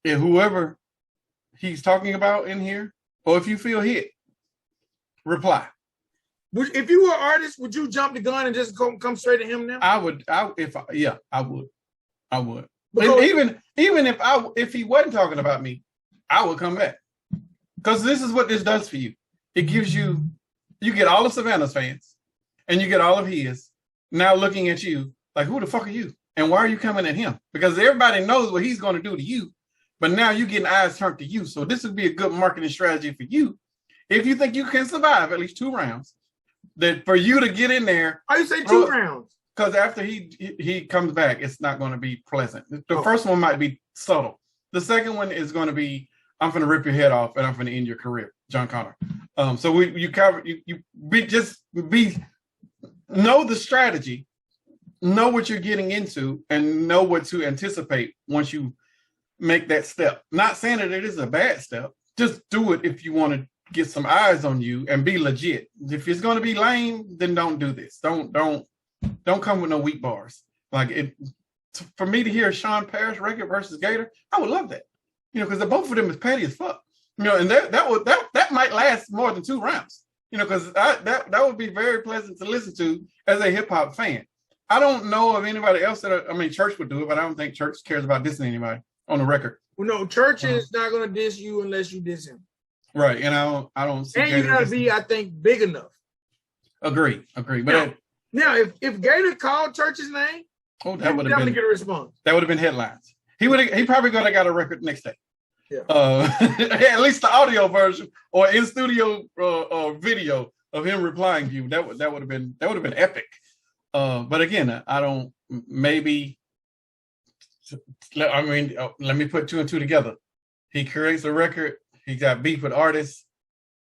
if whoever he's talking about in here, or if you feel hit, reply. If you were an artist, would you jump the gun and just come straight to him now? I would. I would. Because even if he wasn't talking about me, I would come back. Because this is what this does for you. It gives you get all of Savannah's fans, and you get all of his now looking at you like, who the fuck are you? And why are you coming at him? Because everybody knows what he's going to do to you, but now you're getting eyes turned to you. So this would be a good marketing strategy for you. If you think you can survive at least 2 rounds, that for you to get in there. Why you say 2 rounds? Because after he comes back, it's not going to be pleasant. The first one might be subtle. The second one is going to be, I'm going to rip your head off and I'm going to end your career, John Connor. So know the strategy, know what you're getting into, and know what to anticipate once you make that step. Not saying that it is a bad step. Just do it if you want to get some eyes on you and be legit. If it's going to be lame, then don't do this. Don't come with no weak bars. Like it. For me to hear Sean Parrish record versus Gator, I would love that. Because the both of them is petty as fuck. And that might last more than 2 rounds. Because that would be very pleasant to listen to as a hip hop fan. I don't know of anybody else Church would do it, but I don't think Church cares about dissing anybody on the record. Well, no, Church is not going to diss you unless you diss him. Right, and I don't see. And Gator you got to be, I think, big enough. Agree. But now if Gator called Church's name, that would have been get a response. That would have been headlines. He probably could have got a record next day. Yeah. At least the audio version or in studio video of him replying to you. That would have been epic. But again, I don't. Maybe. Let me put 2 and 2 together. He creates a record. He got beef with artists.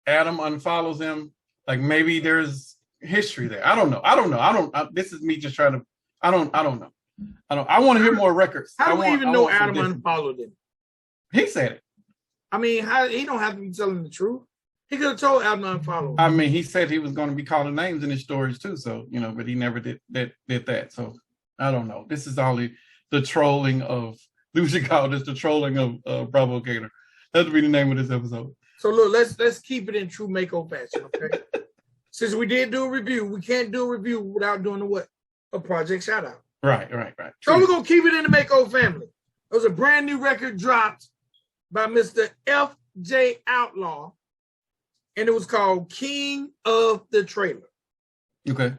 Adam unfollows him. Like maybe there's history there. I don't know. This is me just trying to. I don't know. I want to hear more records. How do we even know Adam unfollowed him? He said it. He don't have to be telling the truth. He could have told Adam to unfollow him. He said he was going to be calling names in his stories too. So but he never did that. So I don't know. This is all the trolling of. We should call this the trolling of Brabo Gator. That would be the name of this episode. So look, let's keep it in true Mako fashion, okay? Since we did do a review, we can't do a review without doing a project shout out. Right. So we're gonna keep it in the Mako family. There was a brand new record dropped by Mr. F.J. Outlaw, and it was called King of the Trailer. Okay.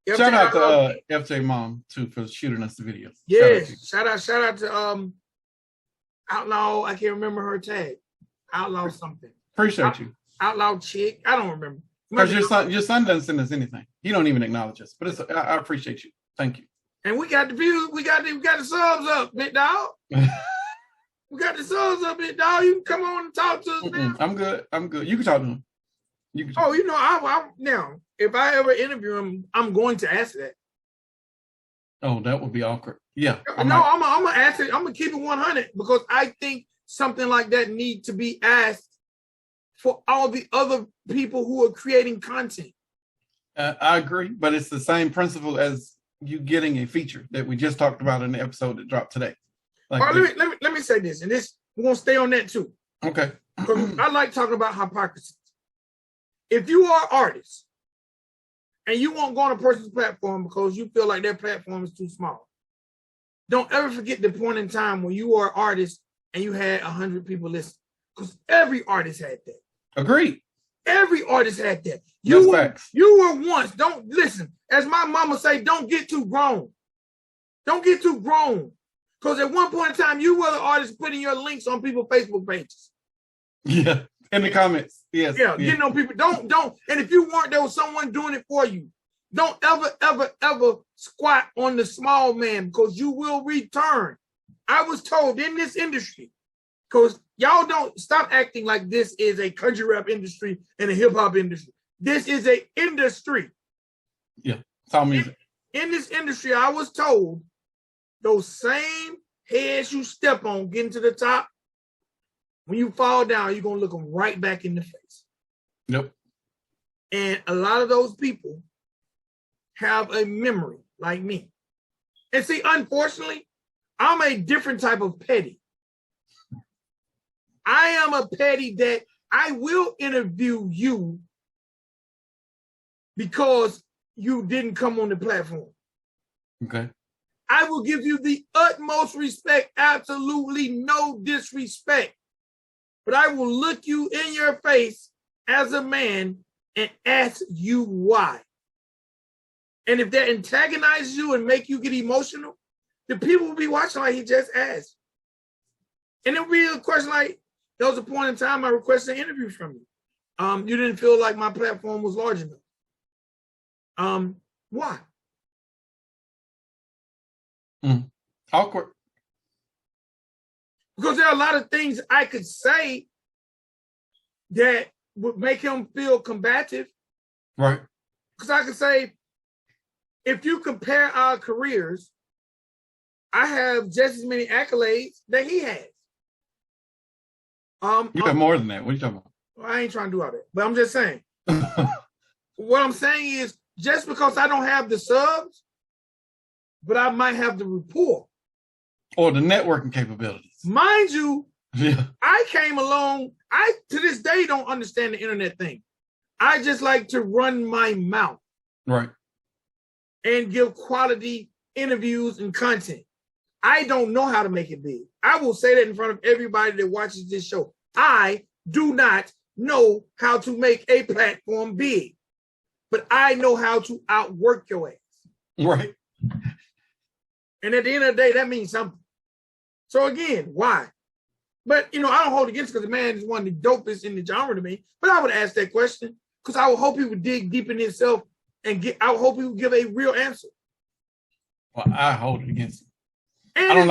Shout out to F.J. Mom too for shooting us the video. Yes. Shout out to Outlaw. I can't remember her tag. Outlaw something. Appreciate you. Outlaw chick. I don't remember. Because your son doesn't send us anything. He don't even acknowledge us. But I appreciate you. Thank you. And we got the views. We got the subs up, big dog. We got the subs up, big dog. You can come on and talk to us now. I'm good. You can talk to him. Now, if I ever interview him, I'm going to ask that. Oh, that would be awkward. Yeah. I'm gonna ask it. I'm gonna keep it 100 because I think something like that needs to be asked for all the other people who are creating content. I agree, but it's the same principle as you getting a feature that we just talked about in the episode that dropped today. Let me say this, and this we're gonna stay on that too. Okay. I like talking about hypocrisy. If you are an artist and you won't go on a person's platform because you feel like their platform is too small, don't ever forget the point in time when you were an artist and you had 100 people listening. Because every artist had that. Agreed. Every artist had that. You were once. Don't listen. As my mama say, don't get too grown. Don't get too grown. Because at one point in time, you were the artist putting your links on people's Facebook pages. Yeah. In the comments. Yes. Yeah. Getting on people. Don't. And if you weren't, there was someone doing it for you. Don't ever squat on the small man because you will return. I was told in this industry, because y'all don't stop acting like this is a country rap industry and a hip hop industry. This is an industry. Yeah, it's all music. In this industry, I was told those same heads you step on getting to the top, when you fall down, you're going to look them right back in the face. Yep. And a lot of those people have a memory like me. And see, unfortunately, I'm a different type of petty. I am a petty that I will interview you because you didn't come on the platform. Okay. I will give you the utmost respect, absolutely no disrespect. But I will look you in your face as a man and ask you why. And if that antagonizes you and make you get emotional, the people will be watching like he just asked. And it'll be a question like, there was a point in time I requested an interview from you. You didn't feel like my platform was large enough. Why? Awkward. Because there are a lot of things I could say that would make him feel combative. Right. Because I could say, if you compare our careers, I have just as many accolades that he has. You have more than that. What are you talking about? I ain't trying to do all that, but I'm just saying. What I'm saying is, just because I don't have the subs, but I might have the rapport. Or the networking capabilities. Mind you, yeah. I came along, I to this day don't understand the internet thing. I just like to run my mouth. Right. And give quality interviews and content. I don't know how to make it big. I will say that in front of everybody that watches this show. I do not know how to make a platform big, but I know how to outwork your ass. Right. And at the end of the day, that means something. So again, why? But, I don't hold against because the man is one of the dopest in the genre to me. But I would ask that question because I would hope he would dig deep in himself and I would hope he would give a real answer. Well, I hold it against him. And I don't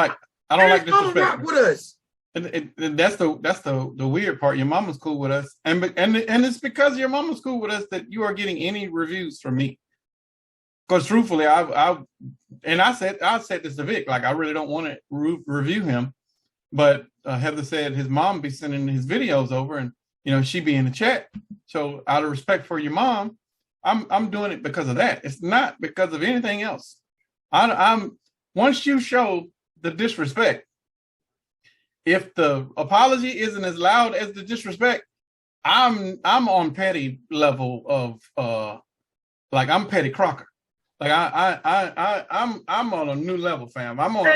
like disrespect. Rock with us. And that's the weird part. Your mama's cool with us, and it's because your mama's cool with us that you are getting any reviews from me. Because truthfully, I said this to Vic, like I really don't want to review him, but Heather said his mom be sending his videos over, and she be in the chat. So out of respect for your mom, I'm doing it because of that. It's not because of anything else. I'm once you show the disrespect, if the apology isn't as loud as the disrespect, I'm on petty level of like I'm Petty Crocker. Like I'm on a new level, fam. I'm all of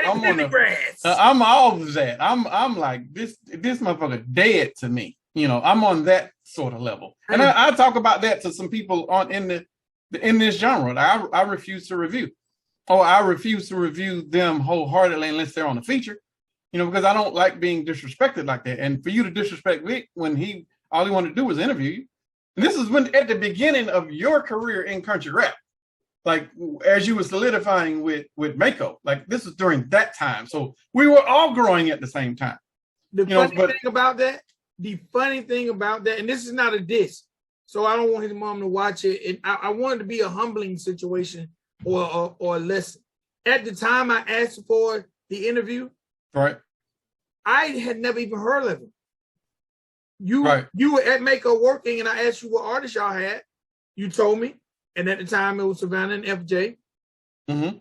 that. I'm like this motherfucker dead to me. I'm on that sort of level, and I talk about that to some people in this genre. I refuse to review. Or I refuse to review them wholeheartedly unless they're on a feature, because I don't like being disrespected like that. And for you to disrespect Vic when all he wanted to do was interview you. And this is when at the beginning of your career in country rap, like as you were solidifying with Mako, like this is during that time. So we were all growing at the same time. The funny thing about that, and this is not a diss, so I don't want his mom to watch it. And I want it to be a humbling situation. Or a lesson. At the time I asked for the interview, right? I had never even heard of him. You were at Mako working, and I asked you what artist y'all had. You told me, and at the time it was Savannah and FJ. Mm-hmm.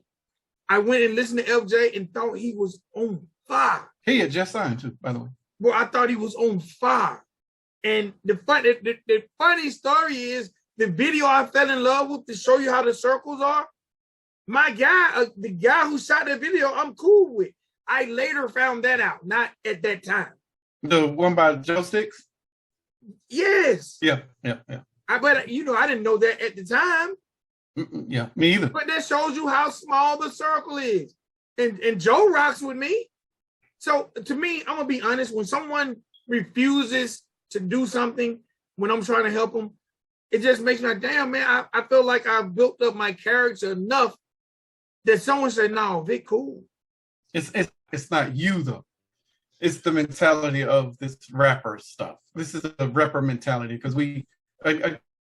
I went and listened to FJ and thought he was on fire. He had just signed too, by the way. Well, I thought he was on fire. And the funny story is the video I fell in love with to show you how the circles are. My guy, the guy who shot that video, I'm cool with. I later found that out, not at that time. The one by Joe Sticks? Yes. Yeah. I didn't know that at the time. Yeah, me either. But that shows you how small the circle is. And Joe rocks with me. So to me, I'm going to be honest, when someone refuses to do something, when I'm trying to help them, it just makes me like, damn, man, I feel like I've built up my character enough that someone said, no, Vic, cool. It's not you, though. It's the mentality of this rapper stuff. This is a rapper mentality because I'm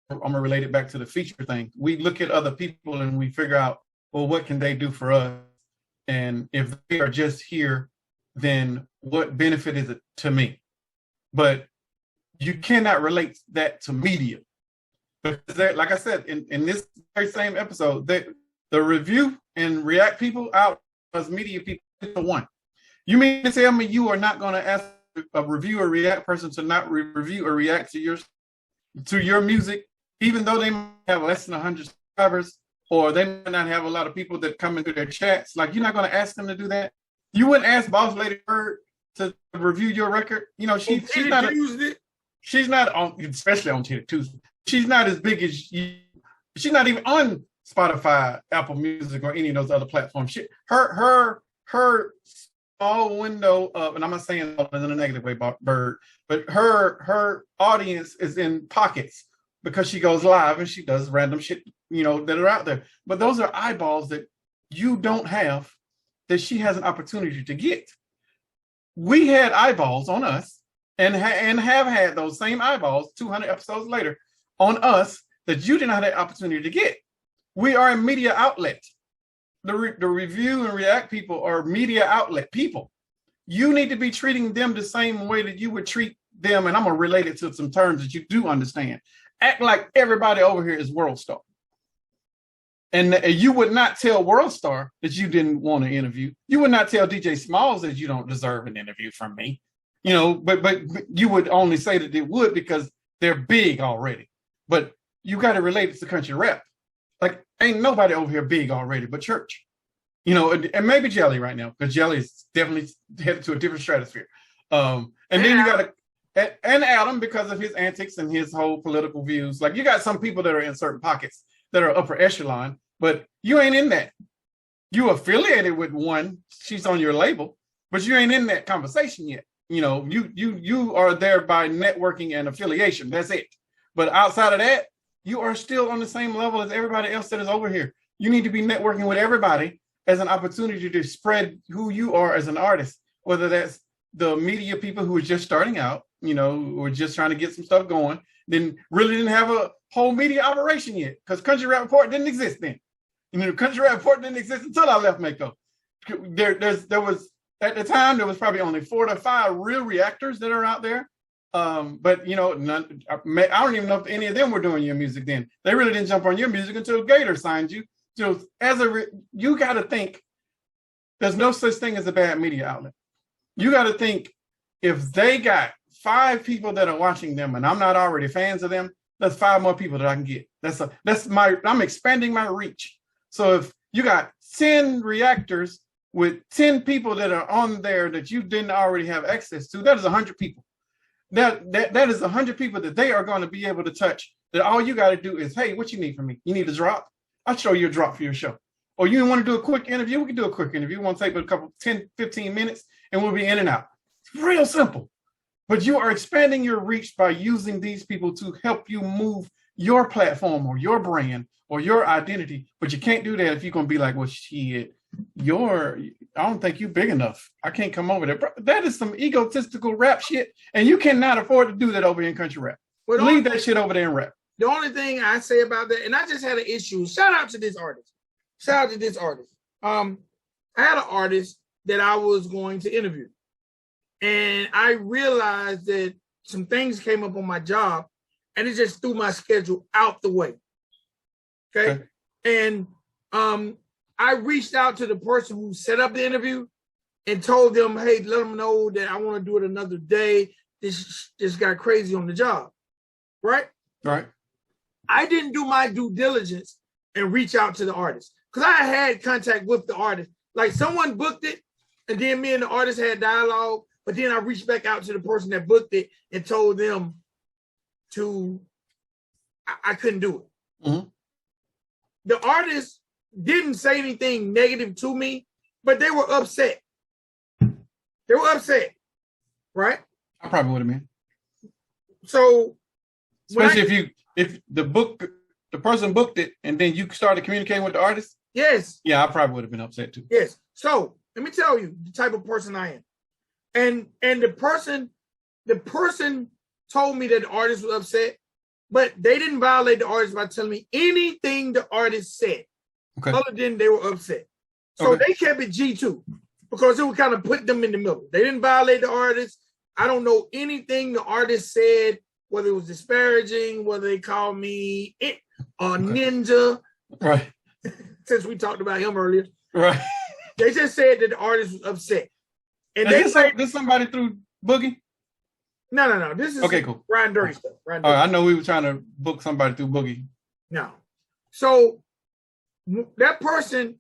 going to relate it back to the feature thing. We look at other people and we figure out, well, what can they do for us? And if they are just here, then what benefit is it to me? But you cannot relate that to media. Because like I said, in this very same episode, the review and react people out as media people is the one. You mean to tell me you are not going to ask a review or react person to not review or react to your music, even though they might have less than 100 subscribers, or they might not have a lot of people that come into their chats. Like, you're not going to ask them to do that. You wouldn't ask Boss Lady Bird to review your record. You know, she's not on, especially on Tuesday. She's not as big as you. She's not even on Spotify, Apple Music, or any of those other platforms. Her small window of, and I'm not saying in a negative way, Bird, but her audience is in pockets because she goes live and she does random shit, you know, that are out there. But those are eyeballs that you don't have, that she has an opportunity to get. We had eyeballs on us and have had those same eyeballs 200 episodes later on us that you did not have the opportunity to get. We are a media outlet. The review and react people are media outlet people. You need to be treating them the same way that you would treat them, and I'm going to relate it to some terms that you do understand. Act like everybody over here is World Star. And you would not tell World Star that you didn't want to interview. You would not tell DJ Smalls that you don't deserve an interview from me. You know, but you would only say that they would because they're big already. But you got to relate it to country rap. Like, ain't nobody over here big already but Church. You know, and maybe Jelly right now, because Jelly is definitely headed to a different stratosphere. And then you got and Adam, because of his antics and his whole political views. Like, you got some people that are in certain pockets that are upper echelon, but you ain't in that. You affiliated with one, she's on your label, but you ain't in that conversation yet. You know, you are there by networking and affiliation. That's it. But outside of that, you are still on the same level as everybody else that is over here. You need to be networking with everybody as an opportunity to spread who you are as an artist, whether that's the media people who are just starting out, you know, who are just trying to get some stuff going, then really didn't have a whole media operation yet, because Country Rap Report didn't exist then. You know, Country Rap Report didn't exist until I left Mako. There was, at the time, there was probably only 4 to 5 real reactors that are out there. But, you know, I don't even know if any of them were doing your music then. They really didn't jump on your music until Gator signed you. So you got to think there's no such thing as a bad media outlet. You got to think, if they got 5 people that are watching them and I'm not already fans of them, that's 5 more people that I can get. I'm expanding my reach. So if you got 10 reactors with 10 people that are on there that you didn't already have access to, that is 100 people. That is 100 people that they are going to be able to touch. That all you got to do is, hey, what you need from me? You need a drop? I'll show you a drop for your show. Or you want to do a quick interview? We can do a quick interview. It won't take but a couple, 10, 15 minutes, and we'll be in and out. It's real simple. But you are expanding your reach by using these people to help you move your platform or your brand or your identity. But you can't do that if you're going to be like, well, shit, I don't think you're big enough. I can't come over there. That is some egotistical rap shit, and you cannot afford to do that over in country rap. Well, leave that shit over there in rap. The only thing I say about that, and I just had an issue. Shout out to this artist. I had an artist that I was going to interview, and I realized that some things came up on my job, and it just threw my schedule out the way. Okay. And I reached out to the person who set up the interview and told them, hey, let them know that I want to do it another day. This got crazy on the job. Right? Right. I didn't do my due diligence and reach out to the artist, because I had contact with the artist. Like, someone booked it, and then me and the artist had dialogue, but then I reached back out to the person that booked it and told them I couldn't do it. Mm-hmm. The artist didn't say anything negative to me, but they were upset. Right? I probably would have been. So, especially if the person booked it and then you started communicating with the artist. Yes. Yeah, I probably would have been upset too. Yes. So let me tell you the type of person I am. And the person told me that the artist was upset, but they didn't violate the artist by telling me anything the artist said. Okay. Other than they were upset. So They kept it G2, because it would kind of put them in the middle. They didn't violate the artist. I don't know anything the artist said, whether it was disparaging, whether they called me a ninja. Right. Since we talked about him earlier. Right. They just said that the artist was upset. And did somebody through Boogie? No. This is okay, cool. Ryan Dirty stuff. Ryan All Dirty. right, I know we were trying to book somebody through Boogie. No. So that person,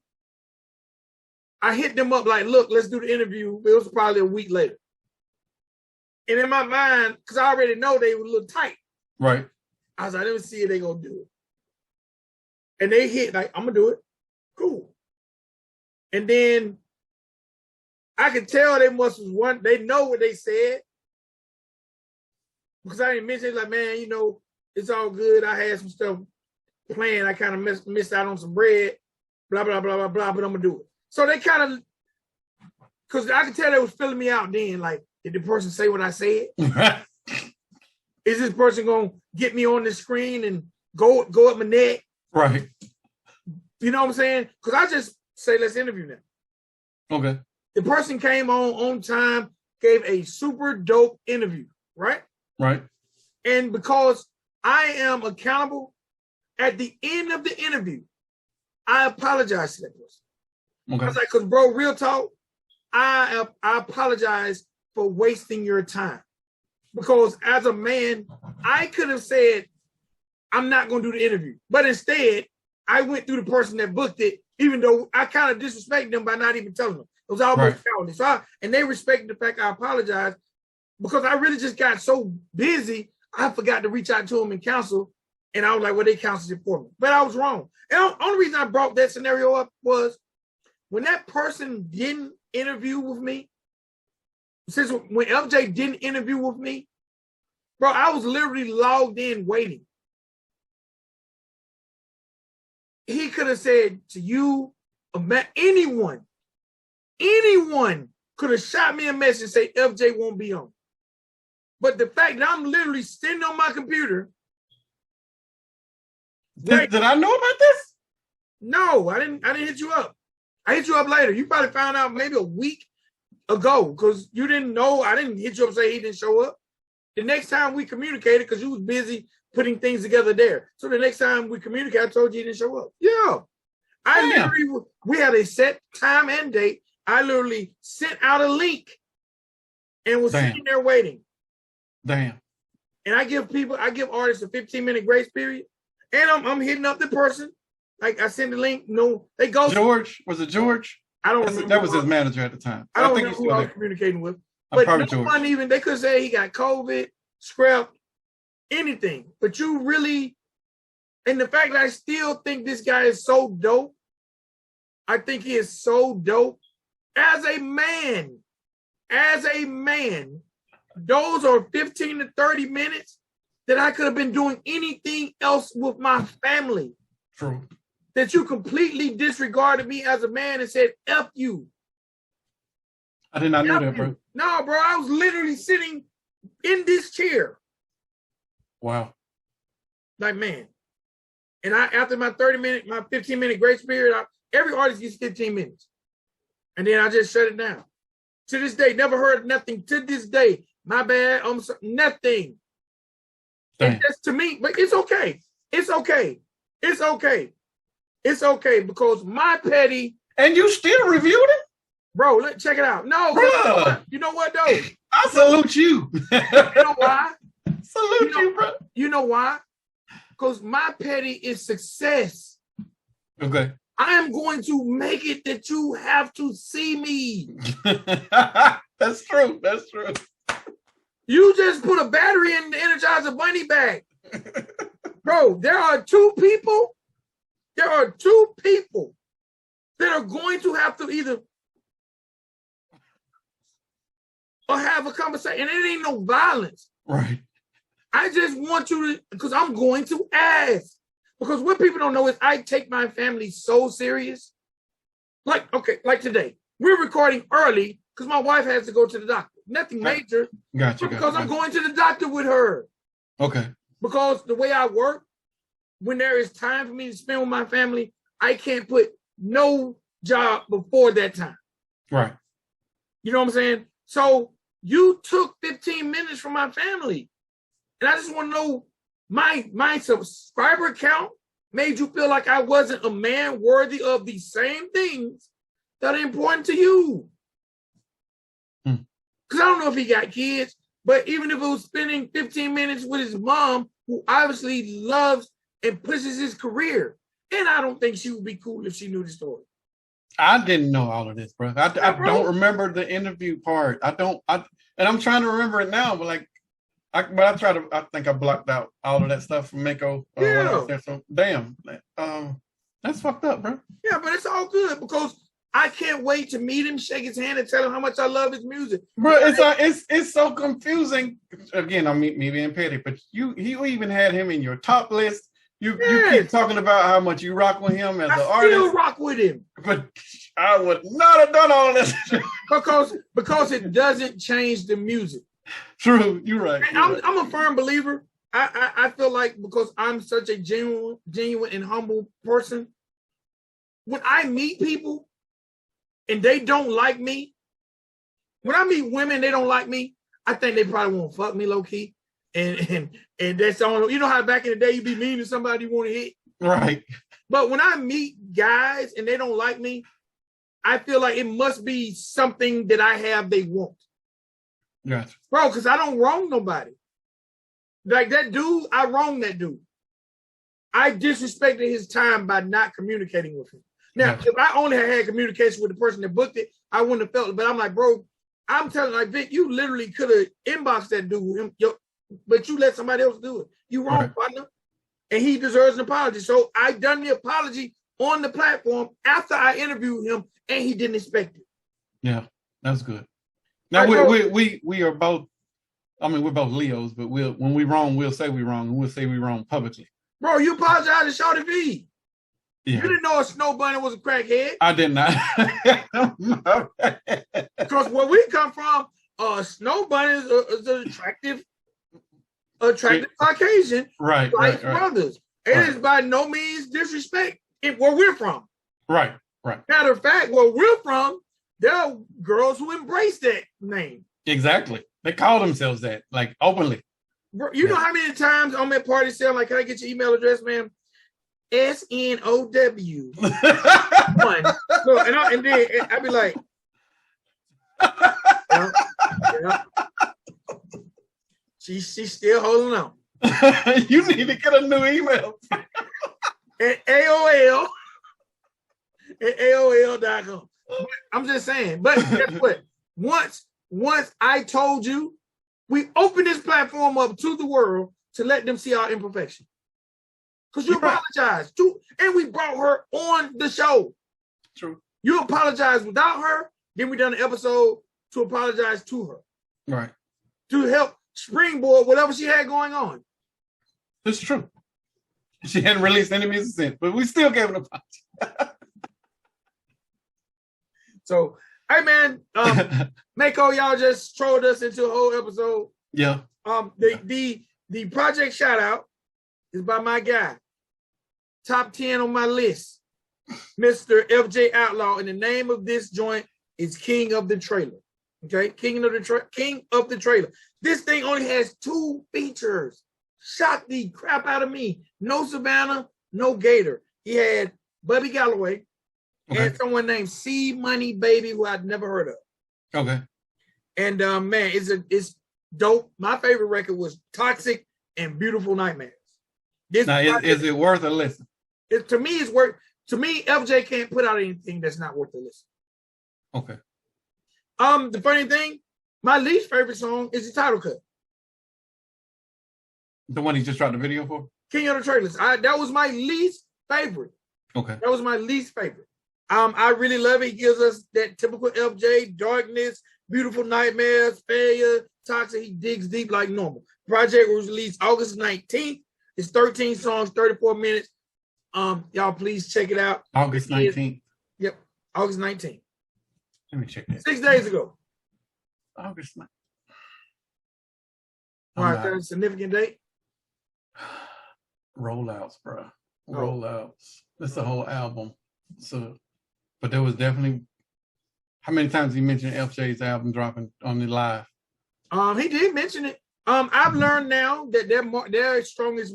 I hit them up like, look, let's do the interview. It was probably a week later. And in my mind, because I already know they were a little tight. Right. I was like, let me see if they gonna do it. And they hit like, I'm gonna do it. Cool. And then I could tell they they know what they said. Because I didn't mention it, like, man, you know, it's all good. I had some stuff planned. I kind of missed out on some bread, blah, blah, blah, blah, blah, but I'm gonna do it. So they kind of, because I could tell they was filling me out then, like, did the person say what I said? Is this person gonna get me on the screen and go up my neck? Right. You know what I'm saying? Because I just say, let's interview them. Okay. The person came on time, gave a super dope interview, right? Right. And because I am accountable, at the end of the interview, I apologize to that person. Okay. I was like, because bro, real talk, I apologize for wasting your time. Because as a man, I could have said, I'm not going to do the interview. But instead, I went through the person that booked it, even though I kind of disrespected them by not even telling them. It was almost cowardice. And they respected the fact I apologized because I really just got so busy, I forgot to reach out to them and counsel. And I was like, well, they counseled it for me. But I was wrong. And the only reason I brought that scenario up was when that person didn't interview with me, since when LJ didn't interview with me, bro, I was literally logged in waiting. He could have said to you, anyone could have shot me a message and say FJ won't be on. But the fact that I'm literally sitting on my computer. Did I know about this? No, I didn't hit you up. I hit you up later. You probably found out maybe a week ago because you didn't know. I didn't hit you up and say he didn't show up. The next time we communicated, because you was busy putting things together there. So the next time we communicated, I told you he didn't show up. Yeah. We had a set time and date. I literally sent out a link and was sitting there waiting. Damn. And I give artists a 15-minute grace period. And I'm hitting up the person. Like I send the link. No, they go. George. Was it George? I don't remember. That was his manager at the time. I don't remember who I was communicating with. But no one even, they could say he got COVID, scrap, anything. But you really, and the fact that I still think this guy is so dope, I think he is so dope. As a man, those are 15 to 30 minutes that I could have been doing anything else with my family. True. That you completely disregarded me as a man and said, F you. I did not know that, bro. No, bro, I was literally sitting in this chair. Wow. Like, man. And after my 15-minute grace period, every artist gets 15 minutes. And then I just shut it down. To this day, never heard nothing. To this day, my bad, I'm sorry, nothing. And that's to me, but it's okay. It's okay. It's okay. It's okay because my petty. And you still reviewed it? Bro, check it out. No, bro, you know what though? I salute you. You know why? Salute you, bro. You know why? Because my petty is success. Okay. I am going to make it that you have to see me. That's true. That's true. You just put a battery in the Energizer Bunny bag. Bro, there are two people that are going to have to either or have a conversation. And it ain't no violence. Right. I just want you to, because I'm going to ask. Because what people don't know is I take my family so serious. Like today, we're recording early because my wife has to go to the doctor. Nothing major. Gotcha. Because I'm going to the doctor with her. Okay. Because the way I work, when there is time for me to spend with my family, I can't put no job before that time. Right. You know what I'm saying? So you took 15 minutes from my family. And I just want to know, my subscriber count made you feel like I wasn't a man worthy of the same things that are important to you. Because I don't know if he got kids. But even if it was spending 15 minutes with his mom, who obviously loves and pushes his career, and I don't think she would be cool if she knew the story. I didn't know all of this, bro. I don't remember the interview part. And I'm trying to remember it now, but I think I blocked out all of that stuff from Mako. So damn, that's fucked up, bro. Yeah, but it's all good because I can't wait to meet him, shake his hand, and tell him how much I love his music. Bro, it's so confusing. Again, I'm me being petty, but you even had him in your top list. You keep talking about how much you rock with him as an artist. I still rock with him. But I would not have done all this. because it doesn't change the music. True, you're right. I'm a firm believer. I feel like because I'm such a genuine and humble person, when I meet people and they don't like me, when I meet women, they don't like me, I think they probably won't fuck me low key. And that's all. You know how back in the day you be mean to somebody you want to hit? Right. But when I meet guys and they don't like me, I feel like it must be something that I have they want. Gotcha. Bro, because I don't wrong nobody. Like that dude, I wronged that dude. I disrespected his time by not communicating with him. Now, if I only had communication with the person that booked it, I wouldn't have felt it. But I'm like, bro, I'm telling you, like, Vic, you literally could have inboxed that dude, but you let somebody else do it. You wrong, partner. And he deserves an apology. So I done the apology on the platform after I interviewed him, and he didn't expect it. Yeah, that's good. Now we are both. I mean, we're both Leos, but when we wrong, we'll say we wrong, and we'll say we wrong publicly. Bro, you apologized to Shawty V. Yeah. You didn't know a snow bunny was a crackhead. I did not. Because where we come from, snow bunny is an attractive Caucasian, right? Brothers. It is by no means disrespect where we're from. Right. Matter of fact, where we're from, there are girls who embrace that name. Exactly. They call themselves that, like openly. Bro, you know how many times I'm at parties saying, like, can I get your email address, ma'am? SNOW. So, and then I'd be like, yeah. She's still holding on. You need to get a new email. At AOL. At AOL.com. I'm just saying. But guess what? Once I told you, we opened this platform up to the world to let them see our imperfection. Because you apologized too, and we brought her on the show. True. You apologized without her, then we done an episode to apologize to her. Right. To help springboard whatever she had going on. It's true. She hadn't released any music since, but we still gave an apology. So, hey man, Mako, y'all just trolled us into a whole episode. Yeah. The project shout out is by my guy. Top 10 on my list. Mr. FJ Outlaw. And the name of this joint is King of the Trailer. Okay, King of the Trailer. This thing only has 2 features. Shocked the crap out of me. No Savannah, no Gator. He had Bubby Galloway and someone named C Money Baby, who I'd never heard of. Okay. And man, it's dope. My favorite record was Toxic and Beautiful Nightmares. Is it worth a listen? To me, it's worth. To me, FJ can't put out anything that's not worth a listen. Okay. The funny thing, my least favorite song is the title cut. The one he just dropped the video for? King of the Trailers. That was my least favorite. Okay. That was my least favorite. I really love it. He gives us that typical FJ, darkness, beautiful nightmares, failure, toxic. He digs deep like normal. Project was released August 19th. It's 13 songs, 34 minutes. Y'all please check it out. August 19th. Yep. August 19th. Let me check that. 6 days ago. August 19th. All right, that's a significant date. Rollouts, bro. Rollouts. That's the whole album. So, but there was definitely. How many times he mentioned FJ's album dropping on the live? He did mention it. I've learned now that their strongest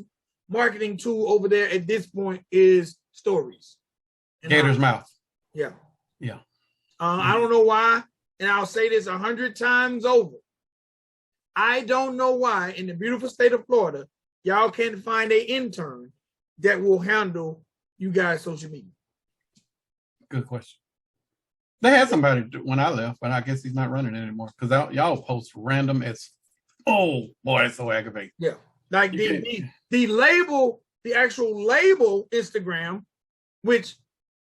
marketing tool over there at this point is stories. Gator's Mouth. Yeah. Yeah. I don't know why, and I'll say this 100 times over. I don't know why in the beautiful state of Florida, y'all can't find an intern that will handle you guys' social media. Good question. They had somebody when I left, but I guess he's not running it anymore because y'all post random as, oh boy, it's so aggravating. Yeah. Like the label, the actual label Instagram, which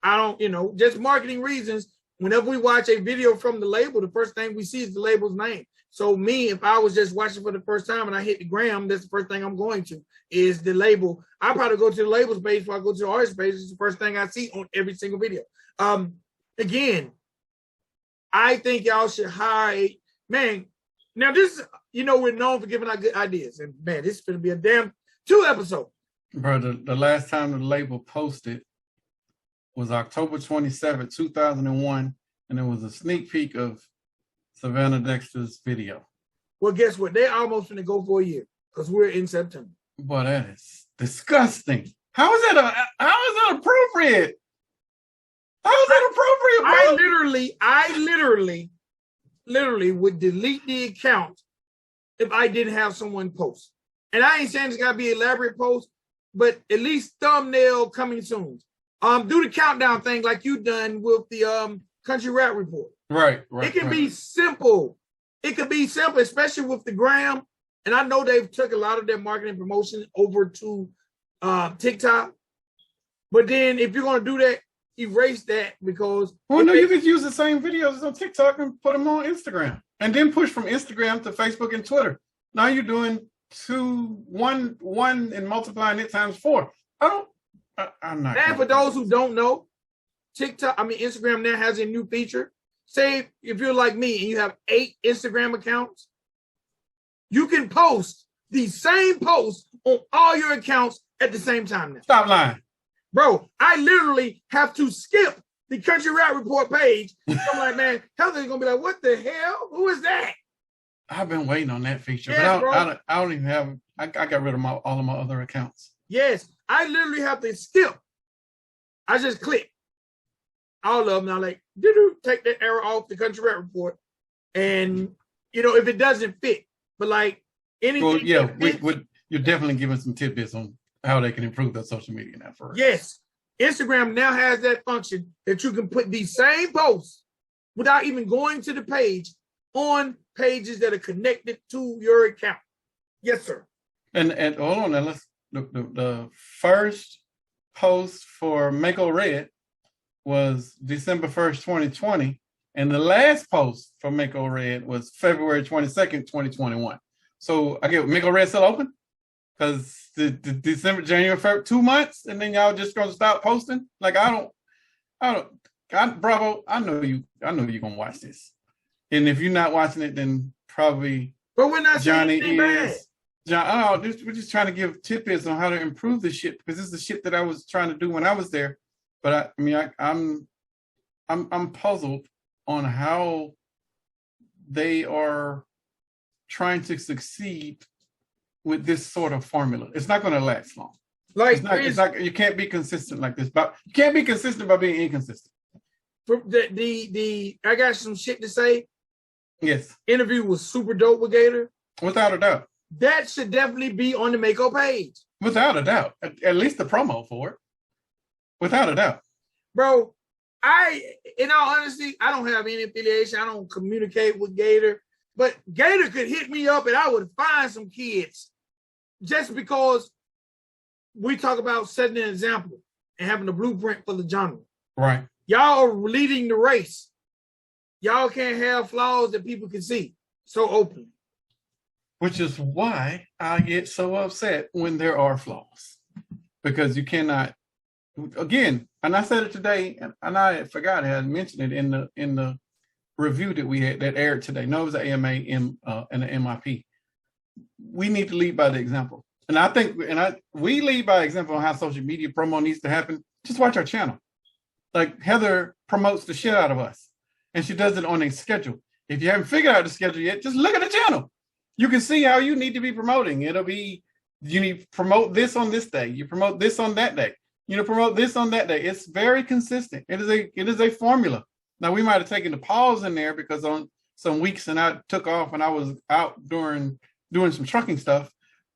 I don't, just marketing reasons. Whenever we watch a video from the label, the first thing we see is the label's name. So me, if I was just watching for the first time and I hit the gram, that's the first thing I'm going to is the label. I probably go to the labels page before I go to the artist page. It's the first thing I see on every single video. Again, I think y'all should hire, man. Now this, we're known for giving out good ideas, and man, this is going to be a damn 2 episode. Bro, the last time the label posted was October 27th, 2001, and it was a sneak peek of Savannah Dexter's video. Well, guess what? They almost going to go for a year because we're in September. Boy, that is disgusting. How is that appropriate? How is that appropriate, bro? I literally would delete the account if I didn't have someone post. And I ain't saying it's got to be an elaborate post, but at least thumbnail coming soon. Do the countdown thing like you done with the Country Rap Report. Right. It can be simple. It could be simple, especially with the gram. And I know they've took a lot of their marketing promotion over to TikTok. But then if you're going to do that, erase that because... Well, no, you could use the same videos on TikTok and put them on Instagram. And then push from Instagram to Facebook and Twitter. Now you're doing one and multiplying it times 4. I'm not. And for those who don't know, Instagram now has a new feature. Say if you're like me and you have 8 Instagram accounts, you can post the same post on all your accounts at the same time now. Stop lying. Bro, I literally have to skip the Country Rap Report page. I'm like, man, Heather's going to be like, what the hell? Who is that? I've been waiting on that feature, yes, but I don't even have, I got rid of all of my other accounts. Yes, I literally have to skip. I just click all of them. Now, like, take that arrow off the Country Rap Report. And, if it doesn't fit, but like anything. Well, yeah, you're definitely giving some tidbits on how they can improve their social media now for us. Yes. Instagram now has that function that you can put these same posts without even going to the page on pages that are connected to your account. Yes, sir. And hold on, now the first post for Mako Red was December 1st, 2020, and the last post for Mako Red was February 22nd, 2021. So I get Mako Red still open because the December, January, February, 2 months, and then y'all just gonna stop posting. Like Bravo, I know you're gonna watch this, and if you're not watching it, then probably. But we're not Johnny saying anything is. John, we're just trying to give tidbits on how to improve this shit because this is the shit that I was trying to do when I was there. But I'm puzzled on how they are trying to succeed with this sort of formula. It's not going to last long. Like it's not, you can't be consistent like this. But you can't be consistent by being inconsistent. I got some shit to say. Yes. Interview was super dope with Gator. Without a doubt. That should definitely be on the Mako page. Without a doubt. At least the promo for it. Without a doubt. Bro, in all honesty, I don't have any affiliation. I don't communicate with Gator. But Gator could hit me up and I would find some kids just because we talk about setting an example and having a blueprint for the genre. Right. Y'all are leading the race. Y'all can't have flaws that people can see so openly. Which is why I get so upset when there are flaws. Because you cannot, again, and I said it today, and I forgot I had mentioned it in the review that we had that aired today. No, it was the AMA and the MIP. We need to lead by the example. And I think, we lead by example on how social media promo needs to happen. Just watch our channel. Like Heather promotes the shit out of us. And she does it on a schedule. If you haven't figured out the schedule yet, just look at the channel. You can see how you need to be promoting. It'll be, you need to promote this on this day. You promote this on that day. Promote this on that day. It's very consistent. It is a formula. Now we might have taken the pause in there because on some weeks and I took off and I was out doing some trucking stuff.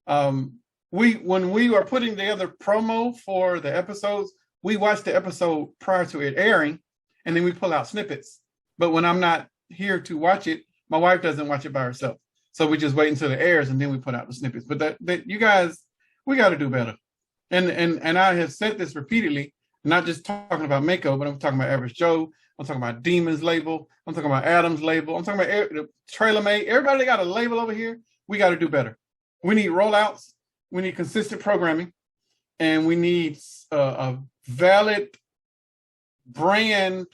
When we were putting together promo for the episodes, we watched the episode prior to it airing, and then we pull out snippets. But when I'm not here to watch it, my wife doesn't watch it by herself. So we just wait until it airs and then we put out the snippets. But that you guys, we got to do better. And I have said this repeatedly, not just talking about Mako, but I'm talking about Average Joe. I'm talking about Demon's label. I'm talking about Adam's label. I'm talking about the Trailer Made. Everybody that got a label over here, we got to do better. We need rollouts. We need consistent programming. And we need a valid brand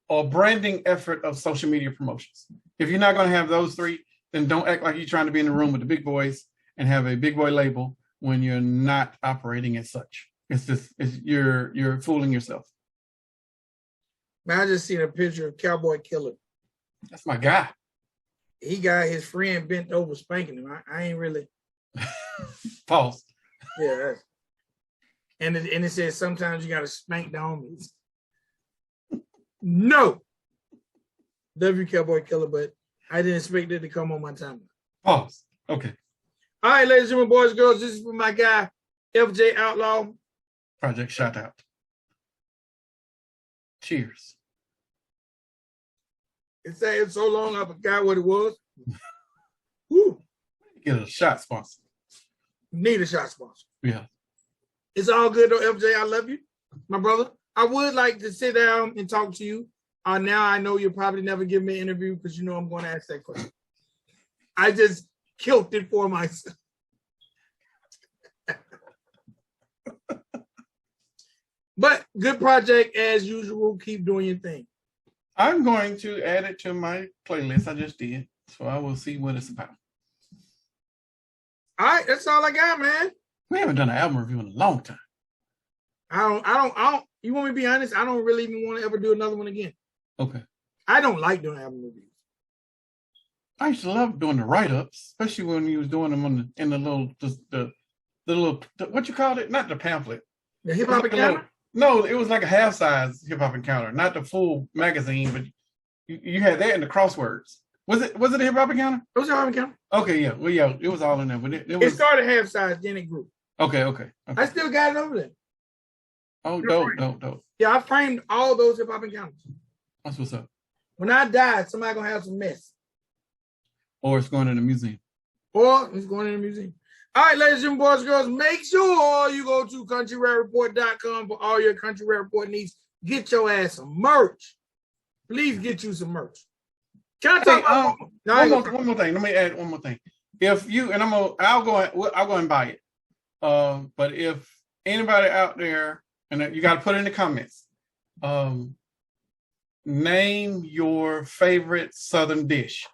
or branding effort of social media promotions. If you're not going to have those three, then don't act like you're trying to be in the room with the big boys and have a big boy label when you're not operating as such. You're fooling yourself. Man, I just seen a picture of Cowboy Killer. That's my guy. He got his friend bent over spanking him. I ain't really. Pause. Yeah. And it says sometimes you got to spank the homies. No. Love you, Cowboy Killer, but I didn't expect it to come on my timeline. Pause. Okay. All right, ladies and gentlemen, boys and girls, this is for my guy, FJ Outlaw. Project shout out. Cheers. It's saying so long I forgot what it was. Woo. Get a shot sponsor. Need a shot sponsor. Yeah. It's all good though, FJ. I love you, my brother. I would like to sit down and talk to you. Now I know you'll probably never give me an interview because you know I'm going to ask that question. I just killed it for myself. But good project as usual. Keep doing your thing. I'm going to add it to my playlist. I just did. So I will see what it's about. All right, that's all I got, man. We haven't done an album review in a long time. I don't. You want me to be honest? I don't really even want to ever do another one again. Okay. I don't like doing album reviews. I used to love doing the write-ups, especially when you was doing them in the little what you called it? Not the pamphlet. The hip hop encounter? No, it was like a half-size hip hop encounter, not the full magazine, but you had that in the crosswords. Was it a hip hop encounter? It was a hip hop encounter. Okay, yeah. Well, yeah, it was all in there, but it started half-size, then it grew. Okay. I still got it over there. Oh, dope. Yeah, I framed all those hip hop encounters. That's what's up. When I die, somebody gonna have some mess. Or it's going in the museum. Or it's going in the museum. All right, ladies and boys and girls, make sure you go to countryrapreport.com for all your Country Rap Report needs. Get your ass some merch. Please get you some merch. Can I talk about one more thing? Let me add one more thing. If you and I'll go and buy it. But if anybody out there, and you got to put it in the comments, name your favorite Southern dish.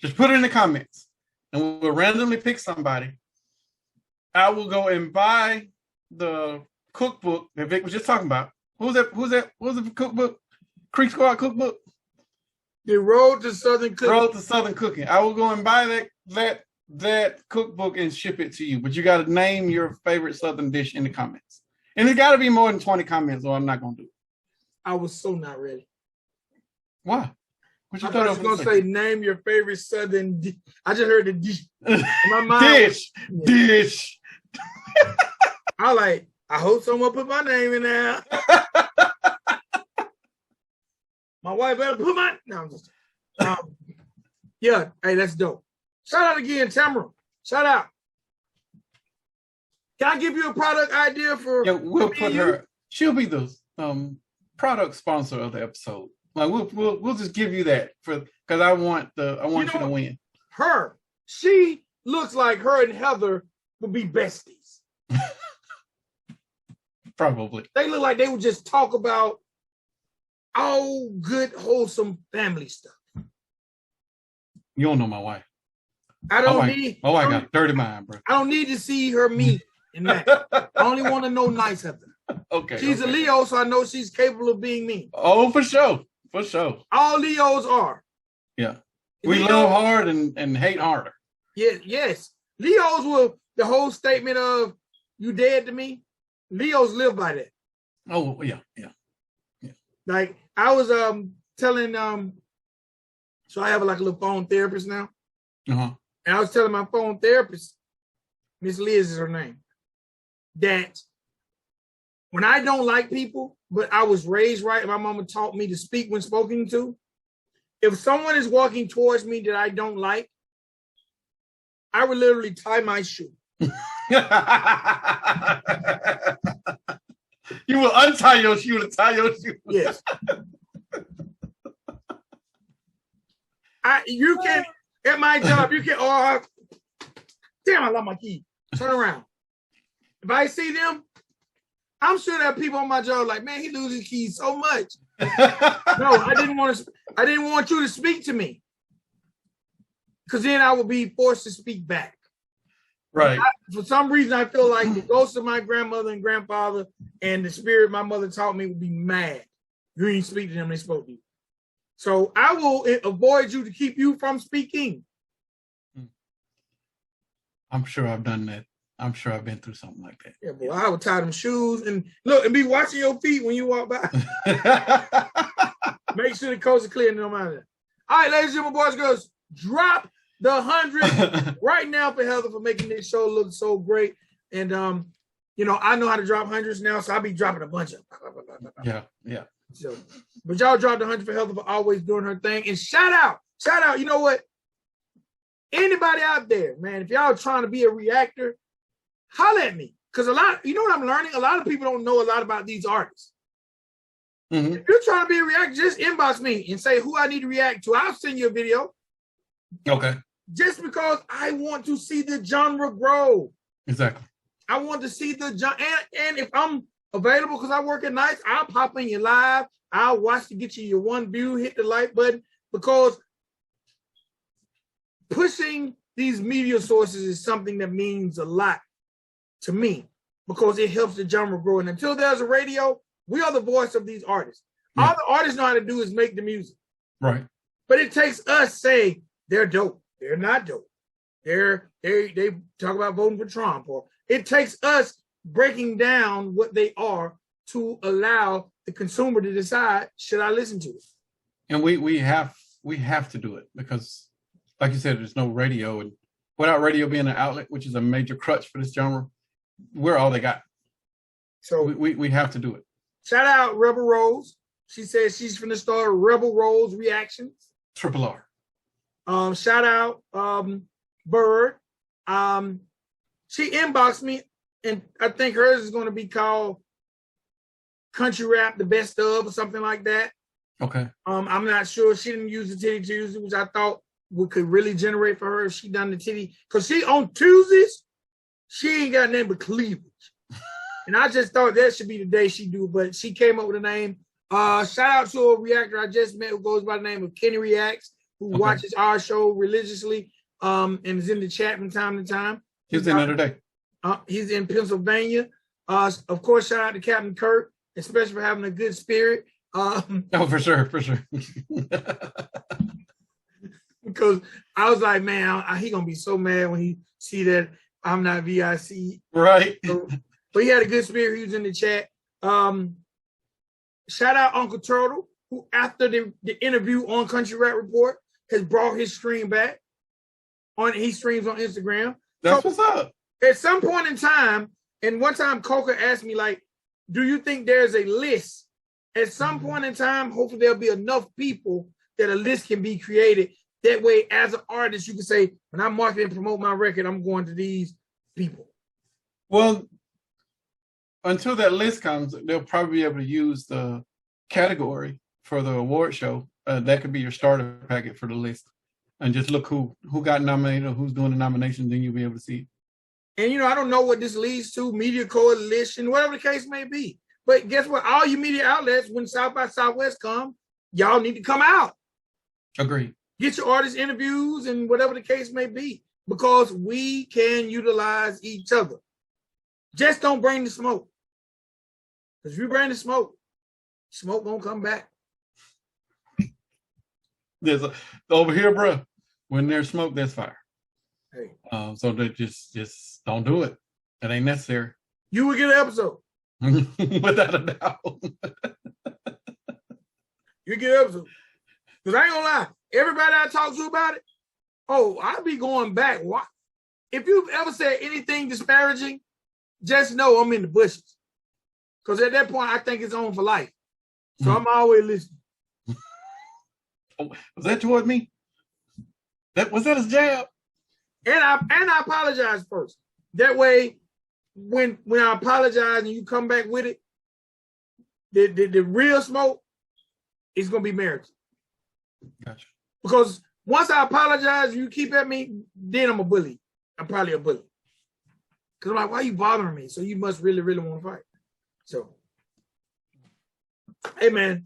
Just put it in the comments, and we'll randomly pick somebody. I will go and buy the cookbook that Vic was just talking about. Who's that? What was the cookbook? Creek Squad cookbook. The Road to Southern Cooking. Road to Southern Cooking. I will go and buy that cookbook and ship it to you. But you got to name your favorite Southern dish in the comments. And it's got to be more than 20 comments, or I'm not going to do it. I was so not ready. Why? What you I thought I was going to say, name your favorite Southern dish. I just heard the dish. My mind dish. I hope someone put my name in there. My wife better put my... No, I'm just... yeah, hey, that's dope. Shout out again, Tamara. Shout out. Can I give you a product idea for... Yeah, we'll put her... She'll be the product sponsor of the episode. Like we'll just give you that because I want you to win. She looks like her and Heather would be besties. Probably. They look like they would just talk about all good, wholesome family stuff. You don't know my wife. My wife got a dirty mind, bro. I don't need to see her mean in that. I only want to know nice Heather. Okay. She's a Leo, so I know she's capable of being mean. Oh, for sure. For sure. All Leos are. Yeah. We love hard and hate harder. Yeah, yes. Leos will, the whole statement of you dead to me, Leos live by that. Oh, yeah. Like I was telling So I have like a little phone therapist now. Uh-huh. And I was telling my phone therapist, Miss Liz is her name, that when I don't like people, but I was raised right, and my mama taught me to speak when spoken to, if someone is walking towards me that I don't like, I would literally tie my shoe. You will untie your shoe to tie your shoe. Yes. You can, at my job, you can, damn, I love my key. Turn around. If I see them, I'm sure there are people on my job like, man, he loses keys so much. No, I didn't want you to speak to me. Because then I would be forced to speak back. Right. For some reason, I feel like the ghost of my grandmother and grandfather and the spirit my mother taught me would be mad. You didn't speak to them, they spoke to you. So I will avoid you to keep you from speaking. I'm sure I've done that. I'm sure I've been through something like that. Yeah, boy, I would tie them shoes and look and be watching your feet when you walk by. Make sure the coast is clear and no matter. All right, ladies and gentlemen, boys and girls, drop the 100 right now for Heather for making this show look so great. And you know, I know how to drop hundreds now, so I'll be dropping a bunch of. Yeah. So, but y'all dropped 100 for Heather for always doing her thing. And shout out. You know what? Anybody out there, man, if y'all trying to be a reactor, holla at me. Because you know what I'm learning? A lot of people don't know a lot about these artists. Mm-hmm. If you're trying to be a reactor, just inbox me and say who I need to react to. I'll send you a video. Okay. Just because I want to see the genre grow. Exactly. I want to see the genre. And if I'm available because I work at nights, I'll pop in your live. I'll watch to get you your one view, hit the like button, because pushing these media sources is something that means a lot to me because it helps the genre grow. And until there's a radio, we are the voice of these artists. Yeah. All the artists know how to do is make the music. Right. But it takes us saying they're dope. They're not dope. They talk about voting for Trump, or it takes us breaking down what they are to allow the consumer to decide, should I listen to it? And we have to do it because, like you said, there's no radio, and without radio being an outlet, which is a major crutch for this genre, we're all they got. So we have to do it. Shout out Rebel Rose. She says she's from the start Rebel Rose Reactions. Triple R. Shout out Bird. She inboxed me, and I think hers is going to be called Country Rap the Best Of or something like that. Okay. I'm not sure. She didn't use the Titty Tuesday, which I thought could really generate for her if she done the titty. Because she on Tuesdays, she ain't got a name but cleavage. And I just thought that should be the day she do, but she came up with a name. Shout out to a reactor I just met who goes by the name of Kenny Reacts, who watches our show religiously and is in the chat from time to time. He's in there today. He's in Pennsylvania. Of course, shout out to Captain Kurt, especially for having a good spirit. Oh, for sure. Because I was like, man, he gonna be so mad when he see that I'm not VIC. Right. So, but he had a good spirit. He was in the chat. Shout out Uncle Turtle, who after the interview on Country Rap Report has brought his stream back. He streams on Instagram. That's what's up. At some point in time, and one time Coca asked me, like, do you think there's a list? At some point in time, hopefully there'll be enough people that a list can be created. That way, as an artist, you can say, when I market and promote my record, I'm going to these people. Well, until that list comes, they'll probably be able to use the category for the award show. That could be your starter packet for the list. And just look who got nominated or who's doing the nomination, then you'll be able to see it. And, I don't know what this leads to, media coalition, whatever the case may be. But guess what? All you media outlets, when South by Southwest come, y'all need to come out. Agreed. Get your artist interviews and whatever the case may be, because we can utilize each other. Just don't bring the smoke. Because if you bring the smoke won't come back. There's over here, bro. When there's smoke, there's fire. Hey. So they just don't do it. It ain't necessary. You will get an episode. Without a doubt. You get an episode. Because I ain't gonna lie, everybody I talk to about it, oh, I'll be going back. Why? If you've ever said anything disparaging, just know I'm in the bushes. Because at that point, I think it's on for life. So I'm always listening. Oh, was that toward me? Was that his jab? And I apologize first. That way, when I apologize and you come back with it, the real smoke is gonna be merited. Gotcha. Because once I apologize, you keep at me, then I'm a bully. I'm probably a bully. Because I'm like, why are you bothering me? So you must really, really want to fight. So, hey man,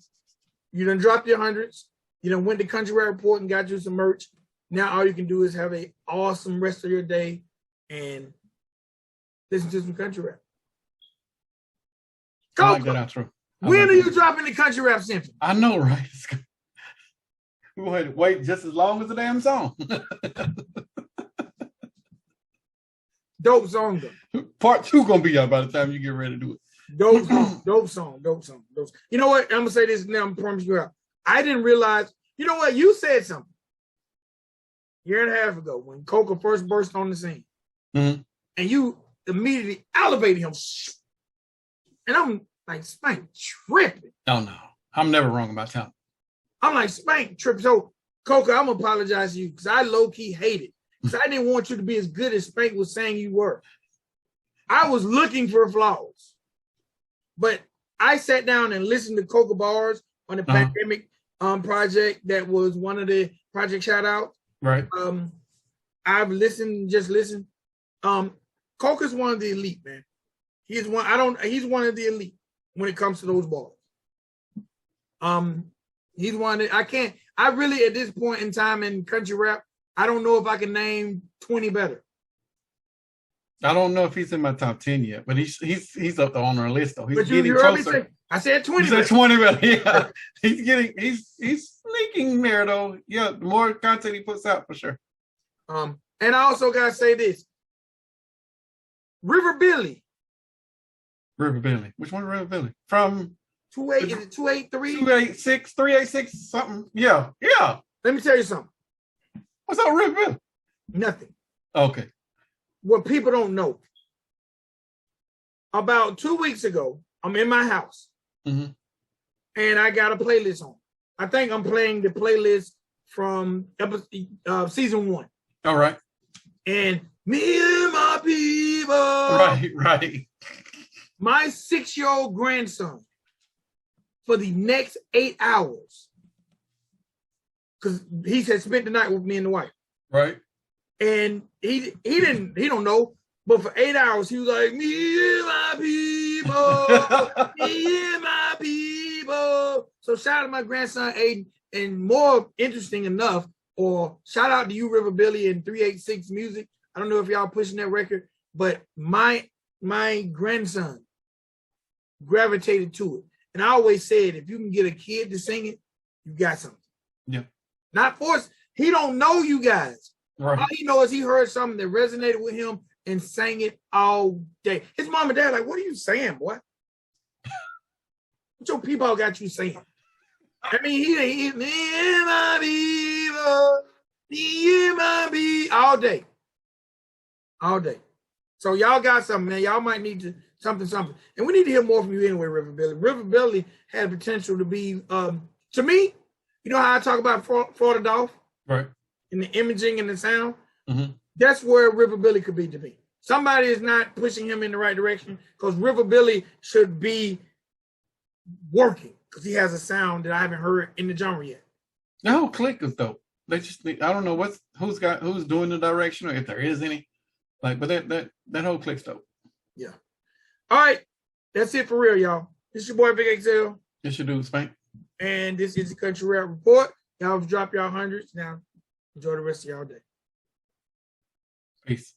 you done dropped your hundreds. You done went to Country Rap Report and got you some merch. Now all you can do is have an awesome rest of your day and listen to some country rap. I like that outro. When are you dropping the Country Rap Symphony? I know, right? We're going to wait just as long as the damn song. Dope song, though. Part 2 going to be out by the time you get ready to do it. Dope song, dope song, dope song, dope song. You know what? I'm going to say this now. I promise you out. I didn't realize, you know what? You said something a year and a half ago when Coca first burst on the scene. Mm-hmm. And you immediately elevated him. And I'm like, Spank tripping. Oh, no. I'm never wrong about talent. I'm like, Spank tripping. So, Coca, I'm going to apologize to you because I low-key hate it. Because I didn't want you to be as good as Spank was saying you were. I was looking for flaws. But I sat down and listened to Coca bars on the pandemic project that was one of the project shout-outs. Right. I've listened, just listened. Coca's one of the elite, man. He's one of the elite when it comes to those bars. He's one that I really at this point in time in country rap, I don't know if I can name 20 better. I don't know if he's in my top 10 yet, but he's up there on our list though. He's but getting you closer. I said 20. You said 20 better. Yeah. He's sneaking there though. Yeah, the more content he puts out for sure. And I also gotta say this. River Billy. Which one is River Billy? From 28, is it 283? 286, 386, something. Yeah. Let me tell you something. What's up, River Billy? Nothing. Okay. What people don't know. About 2 weeks ago, I'm in my house. Mm-hmm. And I got a playlist on. I think I'm playing the playlist from season 1. All right. And me and my people. Right. My 6-year-old grandson, for the next 8 hours, because he had spent the night with me and the wife. Right. And he don't know, but for 8 hours he was like, me and my people, me and my people. So shout out to my grandson Aiden, and more interesting enough, or shout out to you, River Billy and 386 Music. I don't know if y'all pushing that record, but my grandson gravitated to it. And I always said, if you can get a kid to sing it, you got something. Yeah. Not forced. He don't know you guys. Right. All he knows is he heard something that resonated with him and sang it all day. His mom and dad like, what are you saying, boy? What your people got you saying? I mean, he me and my people, me and my people, all day. All day. So y'all got something, man. Y'all might need to something. And we need to hear more from you anyway, River Billy. River Billy had potential to be, to me, you know how I talk about Florida Dolph? Right. And the imaging and the sound? Mm-hmm. That's where River Billy could be to me. Somebody is not pushing him in the right direction because River Billy should be working because he has a sound that I haven't heard in the genre yet. The whole clique is dope. They just I don't know who's doing the direction or if there is any. Like, but that whole clique's dope. Yeah. All right. That's it for real, y'all. This is your boy Vic XL. This your dude, Spank. And this is the Country Rap Report. Y'all have dropped y'all hundreds. Now enjoy the rest of y'all day. Peace.